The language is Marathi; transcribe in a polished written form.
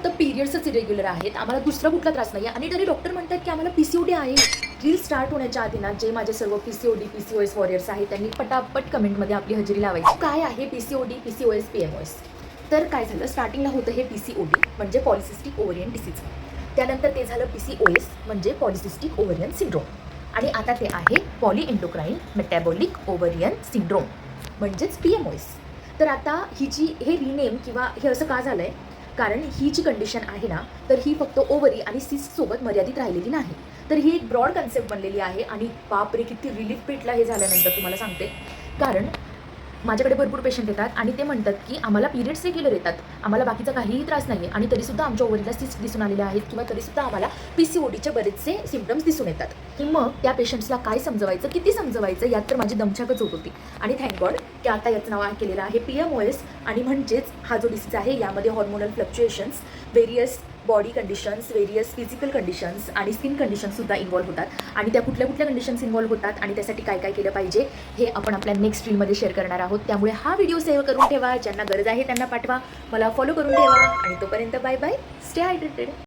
फक्त पिरियड्सच इरेग्युलर आहेत, आम्हाला दुसरा कुठला त्रास नाही आहे आणि तरी डॉक्टर म्हणतात की आम्हाला PCOD आहे. रील स्टार्ट होण्याच्या आधी ना जे माझे सर्व PCOD PCOS वॉरियर्स आहेत त्यांनी पटापट कमेंटमध्ये आपली हजेरी लावायची. काय आहे PCOD PCOS PMOS? तर काय झालं, स्टार्टिंगला होतं हे PCOD म्हणजे पॉलिसिस्टिक ओव्हरियन डिसीज, त्यानंतर ते झालं PCOS म्हणजे पॉलिसिस्टिक ओव्हरियन सिंड्रोम, आणि आता ते आहे पॉलीएंडोक्राइन मेटॅबॉलिक ओव्हरियन सिंड्रोम म्हणजेच PMOS. तर आता हे रिनेम किंवा हे असं का झालं आहे, कारण ही जी कंडिशन आहे ना, तर ही फक्त ओव्हरी आणि सिस्टसोबत मर्यादित राहिलेली नाही, तर ही एक ब्रॉड कन्सेप्ट बनलेली आहे. आणि बापरे किती रिलीफ भेटला हे झाल्यानंतर तुम्हाला सांगते. कारण माझ्याकडे भरपूर पेशंट येतात आणि ते म्हणतात की आम्हाला पिरियड्स रेग्युलर येतात, आम्हाला बाकीचा काहीही त्रास नाही आहे, आणि तरीसुद्धा आमच्या ओव्हरीला सिस्ट दिसून आलेले आहेत किंवा तरीसुद्धा आम्हाला PCODचे बरेचसे सिम्पटम्स दिसून येतात. की मग त्या पेशंट्सला काय समजवायचं, किती समजवायचं, यात तर माझी दमछाकच होत होती. आणि थँक गॉड की आता याचं नाव केलेलं आहे PMOS. आणि म्हणजेच हा जो डिसीज आहे यामध्ये hormonal fluctuations, various body conditions, various physical conditions आणि स्किन कंडिशन्ससुद्धा इन्व्हॉल्व होतात. आणि त्या कुठल्या कुठल्या कंडिशन्स इन्व्हॉल्व होतात आणि त्यासाठी काय काय केलं पाहिजे हे आपण आपल्या नेक्स्ट रीलमध्ये शेअर करणार आहोत. त्यामुळे हा व्हिडिओ सेव्ह करून ठेवा, ज्यांना गरज आहे त्यांना पाठवा, मला फॉलो करून ठेवा, आणि तोपर्यंत बाय बाय, स्टे हायड्रेटेड.